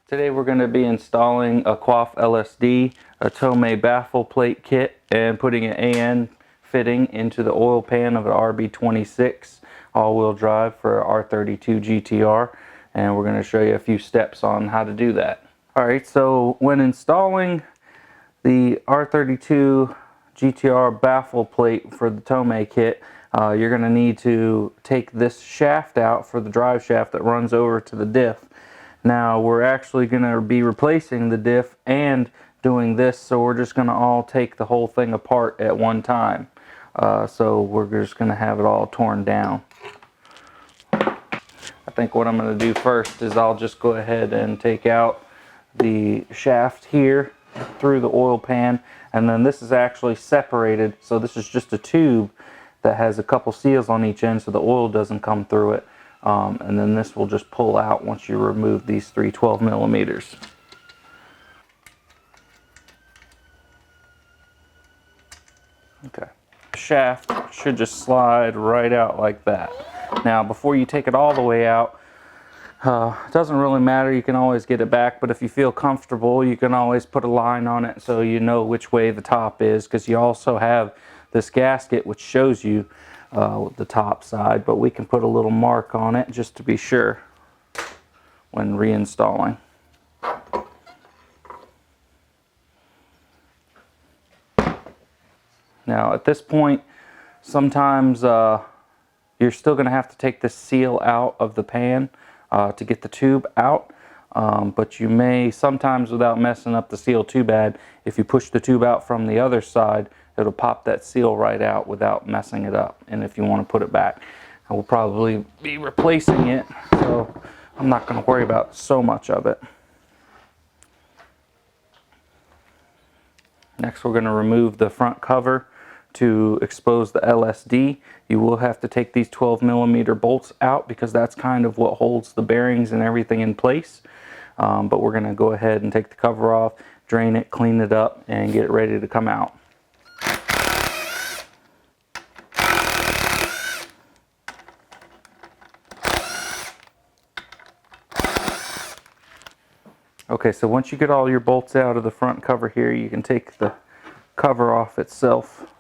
Today we're going to be installing a Quaife LSD, a Tomei baffle plate kit, and putting an AN fitting into the oil pan of an RB26 all-wheel drive for R32 GTR, and we're going to show you a few steps on how to do that. Alright, so when installing the R32 GTR baffle plate for the Tomei kit, you're going to need to take this shaft out for the drive shaft that runs over to the diff. Now we're actually going to be replacing the diff and doing this, so we're just going to all take the whole thing apart at one time. So we're just going to have it all torn down. I think what I'm going to do first is I'll just go ahead and take out the shaft here through the oil pan, and then this is actually separated, so this is just a tube that has a couple seals on each end so the oil doesn't come through it. And then this will just pull out once you remove these three 12 millimeters. Okay, the shaft should just slide right out like that. Now before you take it all the way out, it doesn't really matter, you can always get it back, but if you feel comfortable you can always put a line on it so you know which way the top is, because you also have this gasket which shows you the top side, but we can put a little mark on it just to be sure when reinstalling. Now at this point, sometimes you're still going to have to take the seal out of the pan to get the tube out, but you may sometimes, without messing up the seal too bad, if you push the tube out from the other side, it'll pop that seal right out without messing it up. And if you want to put it back, I will probably be replacing it, so I'm not going to worry about so much of it. Next we're going to remove the front cover to expose the LSD. You will have to take these 12 millimeter bolts out because that's kind of what holds the bearings and everything in place. But we're going to go ahead and take the cover off, drain it, clean it up, and get it ready to come out. Okay, so once you get all your bolts out of the front cover here, you can take the cover off itself,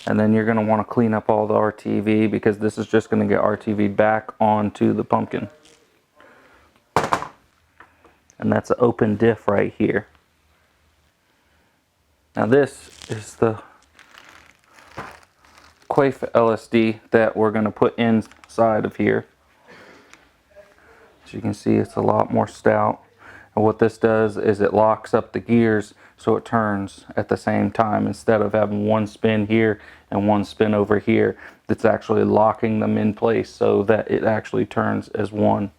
and then you're going to want to clean up all the RTV because this is just going to get RTV'd back onto the pumpkin. And that's an open diff right here. Now this is the Quaife LSD that we're going to put inside of here. As you can see, it's a lot more stout. And what this does is it locks up the gears so it turns at the same time. Instead of having one spin here and one spin over here, it's actually locking them in place so that it actually turns as one.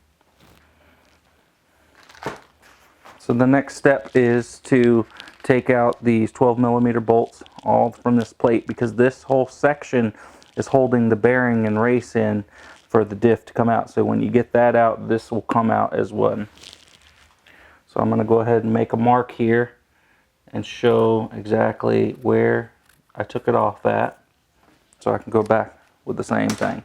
So the next step is to take out these 12 millimeter bolts all from this plate, because this whole section is holding the bearing and race in for the diff to come out. So when you get that out, this will come out as one. So I'm going to go ahead and make a mark here and show exactly where I took it off at, so I can go back with the same thing.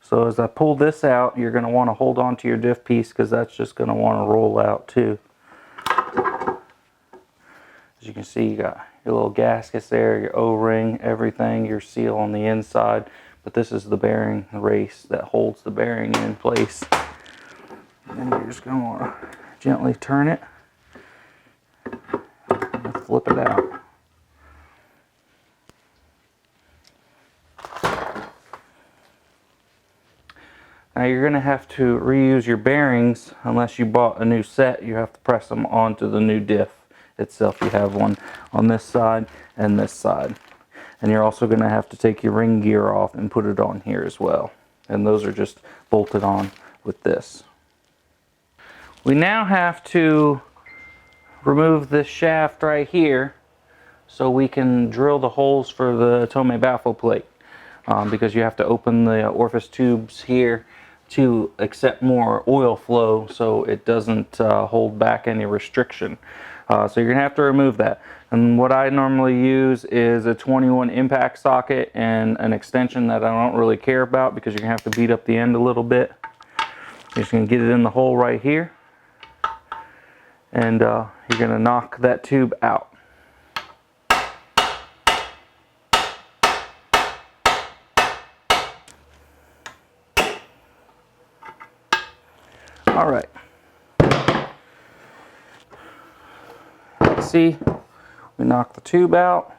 So as I pull this out, you're going to want to hold on to your diff piece because that's just going to want to roll out too. As you can see, you got your little gaskets there, your O-ring, everything, your seal on the inside. But this is the bearing race that holds the bearing in place. And you're just going to want to gently turn it and flip it out. Now you're going to have to reuse your bearings unless you bought a new set. You have to press them onto the new diff itself. You have one on this side and this side. And you're also going to have to take your ring gear off and put it on here as well. And those are just bolted on with this. We now have to remove this shaft right here so we can drill the holes for the Tomei baffle plate. Because you have to open the orifice tubes here to accept more oil flow so it doesn't hold back any restriction. So you're going to have to remove that. And what I normally use is a 21 impact socket and an extension that I don't really care about because you're going to have to beat up the end a little bit. You're just going to get it in the hole right here, and you're going to knock that tube out. All right. See, we knock the tube out.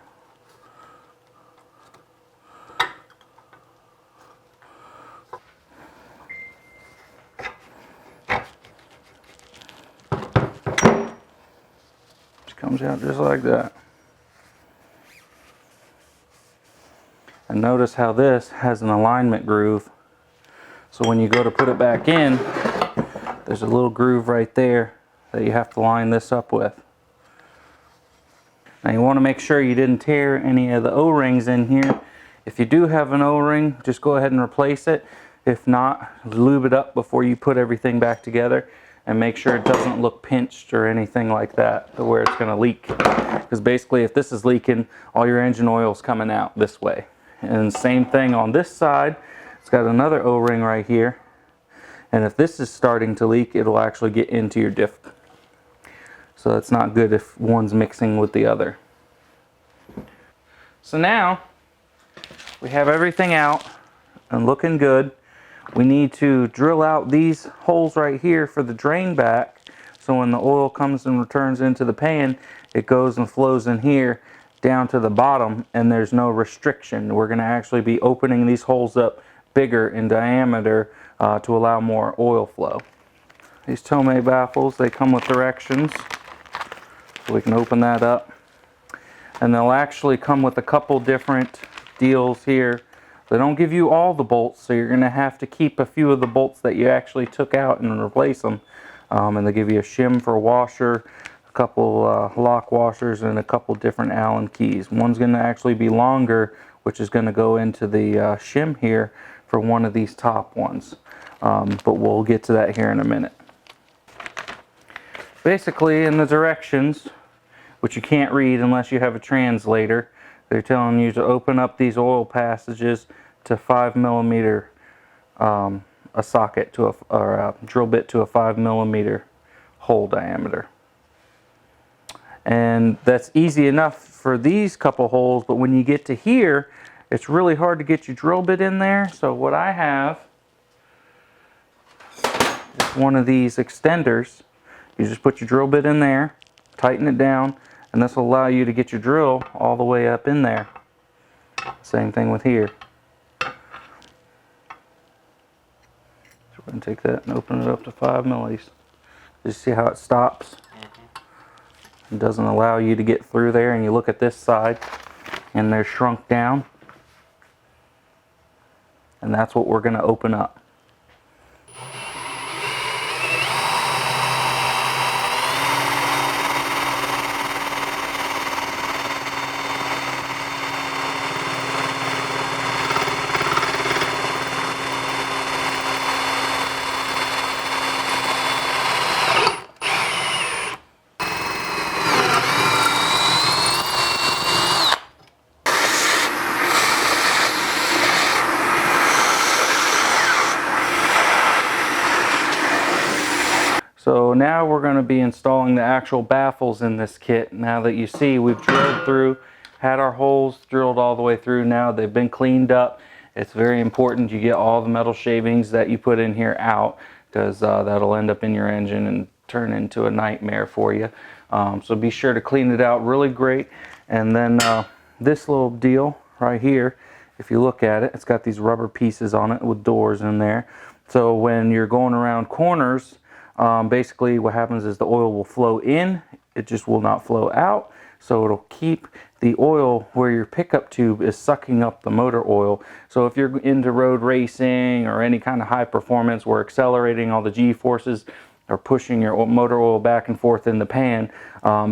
It comes out just like that. And notice how this has an alignment groove. So when you go to put it back in, there's a little groove right there that you have to line this up with. Now you want to make sure you didn't tear any of the O-rings in here. If you do have an O-ring, just go ahead and replace it. If not, lube it up before you put everything back together, and make sure it doesn't look pinched or anything like that to where it's going to leak. Because basically if this is leaking, all your engine oil is coming out this way. And same thing on this side. It's got another O-ring right here. And if this is starting to leak, it'll actually get into your diff. So it's not good if one's mixing with the other. So now we have everything out and looking good. We need to drill out these holes right here for the drain back, so when the oil comes and returns into the pan, it goes and flows in here down to the bottom, and there's no restriction. We're going to actually be opening these holes up bigger in diameter to allow more oil flow. These Tomei baffles, they come with directions, so we can open that up. And they'll actually come with a couple different deals here. They don't give you all the bolts, so you're going to have to keep a few of the bolts that you actually took out and replace them. And they give you a shim for a washer, a couple lock washers, and a couple different Allen keys. One's going to actually be longer, which is going to go into the shim here for one of these top ones. But we'll get to that here in a minute. Basically, in the directions, which you can't read unless you have a translator, they're telling you to open up these oil passages to 5mm, a socket to or a drill bit to a 5mm hole diameter. And that's easy enough for these couple holes, but when you get to here, it's really hard to get your drill bit in there. So what I have is one of these extenders. You just put your drill bit in there, tighten it down, and this will allow you to get your drill all the way up in there. Same thing with here. So we're going to take that and open it up to 5mm. You see how it stops? It doesn't allow you to get through there, and you look at this side and they're shrunk down. And that's what we're going to open up. So now we're going to be installing the actual baffles in this kit. Now that you see we've drilled through, had our holes drilled all the way through, now they've been cleaned up. It's very important you get all the metal shavings that you put in here out, because that'll end up in your engine and turn into a nightmare for you. So be sure to clean it out really great. And then this little deal right here, if you look at it, it's got these rubber pieces on it with doors in there. So when you're going around corners, basically what happens is the oil will flow in, it just will not flow out. So it'll keep the oil where your pickup tube is sucking up the motor oil. So if you're into road racing or any kind of high performance where accelerating, all the G-forces are pushing your motor oil back and forth in the pan,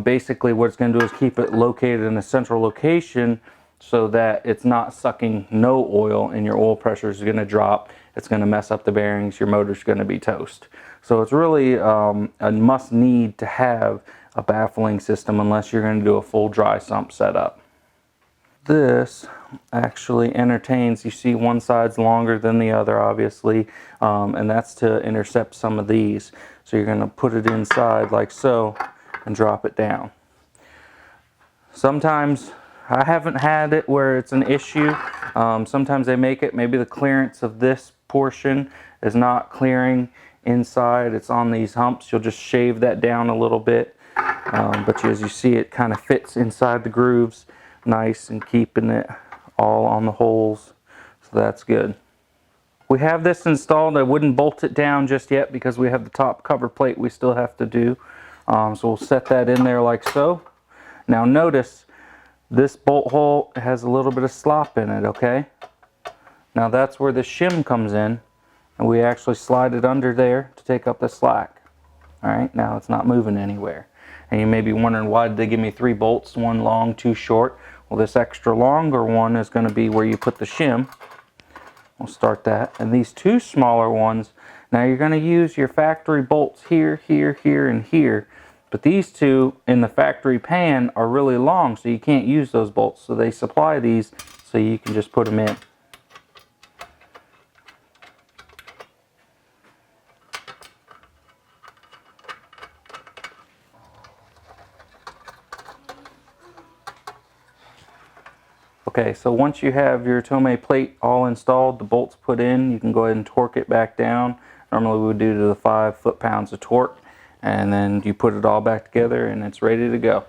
basically what it's going to do is keep it located in a central location so that it's not sucking no oil, and your oil pressure is going to drop. It's going to mess up the bearings, your motor's going to be toast. So it's really a must need to have a baffling system unless you're going to do a full dry sump setup. This actually entertains, you see one side's longer than the other obviously, and that's to intercept some of these. So you're going to put it inside like so and drop it down. Sometimes I haven't had it where it's an issue. Sometimes they make it, maybe the clearance of this portion is not clearing inside, it's on these humps. You'll just shave that down a little bit, but as you see, it kind of fits inside the grooves nice and keeping it all on the holes, so that's good. We have this installed. I wouldn't bolt it down just yet because we have the top cover plate we still have to do, so we'll set that in there like so. Now notice this bolt hole has a little bit of slop in it, okay? Now that's where the shim comes in, and we actually slide it under there to take up the slack. Alright, now it's not moving anywhere. And you may be wondering, why did they give me 3 bolts, one long, 2 short? Well, this extra longer one is going to be where you put the shim. We'll start that. And these 2 smaller ones, now you're going to use your factory bolts here, here, here, and here. But these 2 in the factory pan are really long, so you can't use those bolts. So they supply these so you can just put them in. Okay, so once you have your Tomei plate all installed, the bolts put in, you can go ahead and torque it back down. Normally we would do to the 5 foot-pounds of torque, and then you put it all back together and it's ready to go.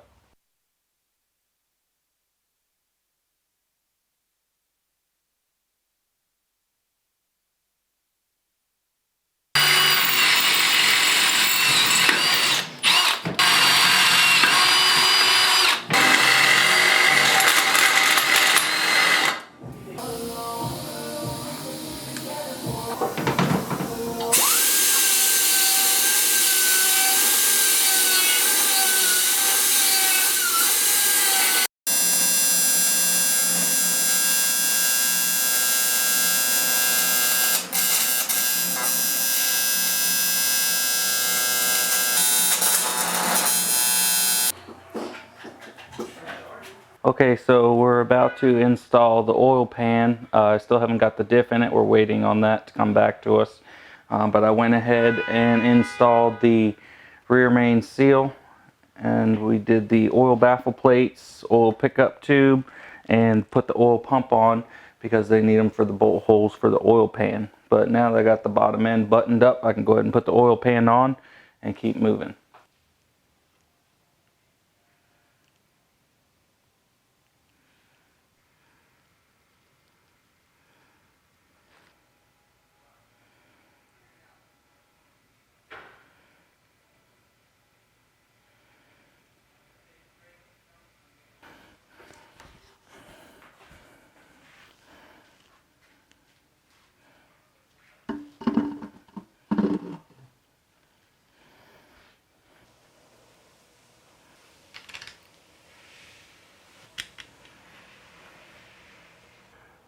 Okay, so we're about to install the oil pan. I still haven't got the diff in it. We're waiting on that to come back to us. But I went ahead and installed the rear main seal, and we did the oil baffle plates, oil pickup tube, and put the oil pump on because they need them for the bolt holes for the oil pan. But now that I got the bottom end buttoned up, I can go ahead and put the oil pan on and keep moving.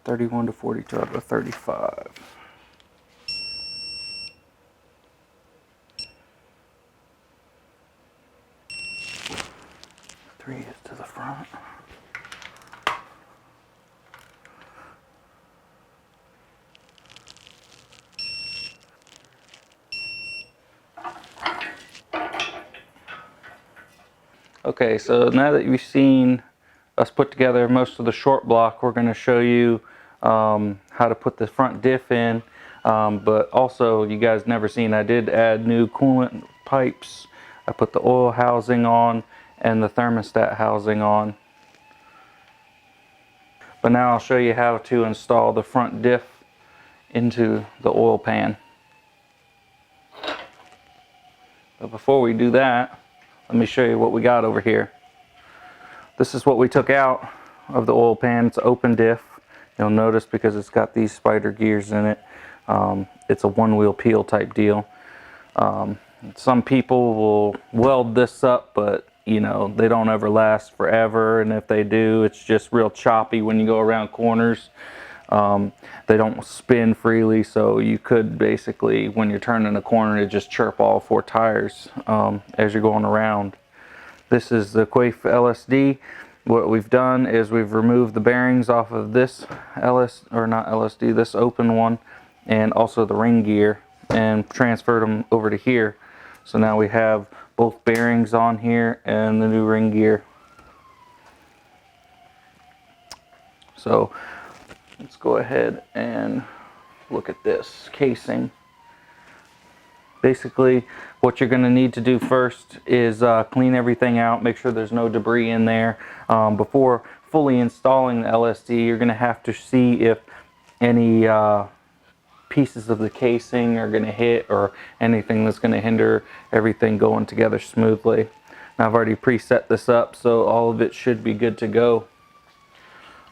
(31 to 42 out of 35). Three is to the front. Okay, so now that you've seen us put together most of the short block, we're going to show you how to put the front diff in, but also you guys never seen, I did add new coolant pipes. I put the oil housing on and the thermostat housing on. But now I'll show you how to install the front diff into the oil pan. But before we do that, let me show you what we got over here. This is what we took out of the oil pan. It's an open diff. You'll notice because it's got these spider gears in it. It's a one-wheel peel type deal. Some people will weld this up, but you know, they don't ever last forever, and if they do, it's just real choppy when you go around corners. They don't spin freely, so you could basically, when you're turning a corner, it just chirp all 4 tires as you're going around. This is the Quaife LSD. What we've done is we've removed the bearings off of this this open one, and also the ring gear, and transferred them over to here. So now we have both bearings on here and the new ring gear. So let's go ahead and look at this casing. Basically, what you're going to need to do first is clean everything out, make sure there's no debris in there. Before fully installing the LSD, you're going to have to see if any pieces of the casing are going to hit, or anything that's going to hinder everything going together smoothly. Now, I've already preset this up, so all of it should be good to go.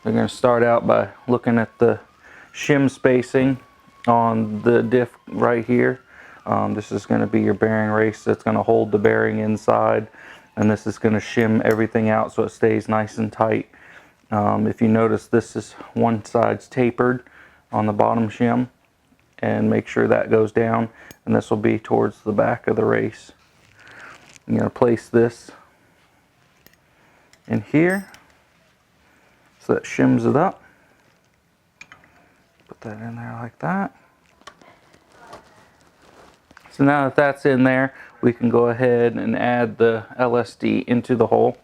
We're going to start out by looking at the shim spacing on the diff right here. This is going to be your bearing race that's going to hold the bearing inside, and this is going to shim everything out so it stays nice and tight. If you notice, this is one side's tapered on the bottom shim, and make sure that goes down, and this will be towards the back of the race. I'm going to place this in here so that shims it up. Put that in there like that. So now that that's in there, we can go ahead and add the LSD into the hole.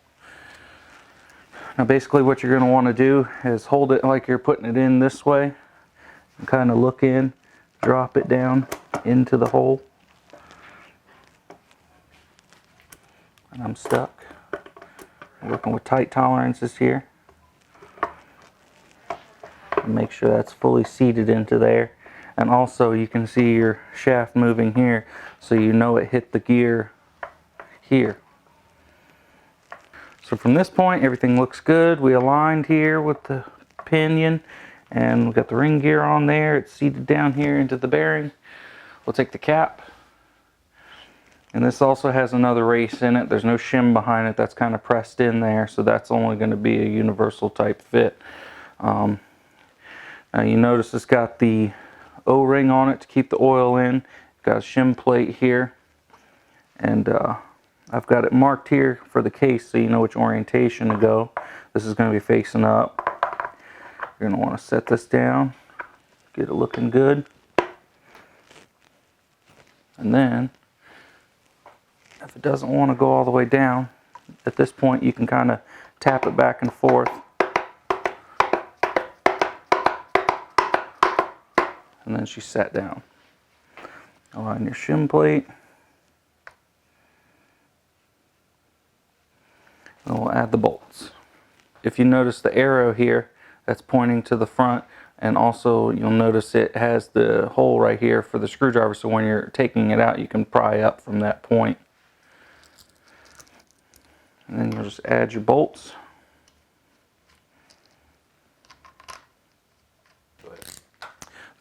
Now basically what you're going to want to do is hold it like you're putting it in this way, and kind of look in, drop it down into the hole. And I'm stuck. I'm working with tight tolerances here. And make sure that's fully seated into there. And also you can see your shaft moving here, so you know it hit the gear here. So from this point, everything looks good. We aligned here with the pinion, and we've got the ring gear on there. It's seated down here into the bearing. We'll take the cap. And this also has another race in it. There's no shim behind it. That's kind of pressed in there, so that's only going to be a universal type fit. Now you notice it's got the O-ring on it to keep the oil in. Got a shim plate here, and I've got it marked here for the case so you know which orientation to go. This is going to be facing up. You're going to want to set this down, get it looking good, and then if it doesn't want to go all the way down, at this point you can kind of tap it back and forth. And then she's set down. Align your shim plate. And we'll add the bolts. If you notice the arrow here, that's pointing to the front, and also you'll notice it has the hole right here for the screwdriver, so when you're taking it out you can pry up from that point. And then you'll just add your bolts.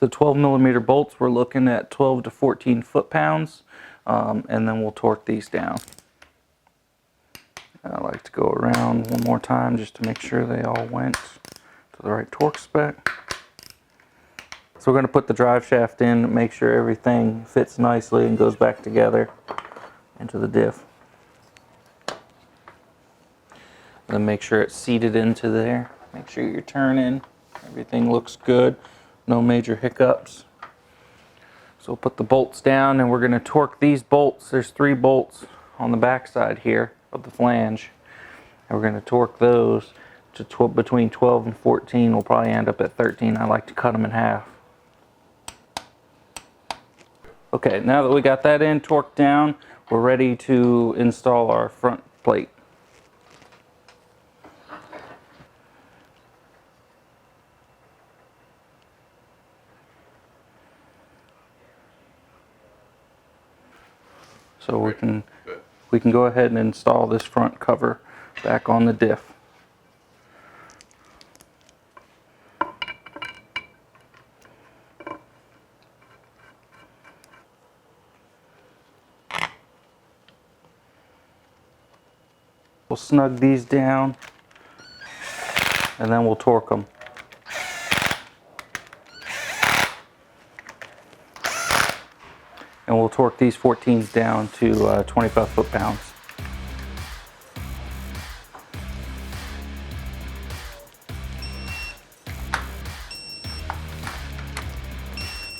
The 12mm bolts, we're looking at 12 to 14 foot-pounds, and then we'll torque these down. I like to go around one more time just to make sure they all went to the right torque spec. So we're going to put the drive shaft in, make sure everything fits nicely and goes back together into the diff. Then make sure it's seated into there. Make sure you're turning. Everything looks good. No major hiccups. So we'll put the bolts down, and we're going to torque these bolts. There's 3 bolts on the back side here of the flange, and we're going to torque those to between 12 and 14. We'll probably end up at 13. I like to cut them in half. Okay, now that we got that in, torqued down, we're ready to install our front plate. So we can go ahead and install this front cover back on the diff. We'll snug these down, and then we'll torque them. And we'll torque these 14s down to 25 foot-pounds.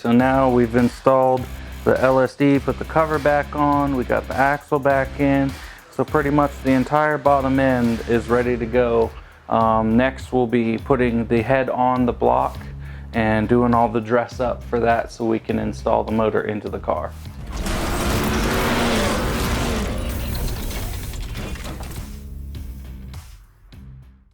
so now we've installed the LSD, put the cover back on, we got the axle back in, so pretty much the entire bottom end is ready to go. Next we'll be putting the head on the block and doing all the dress up for that so we can install the motor into the car.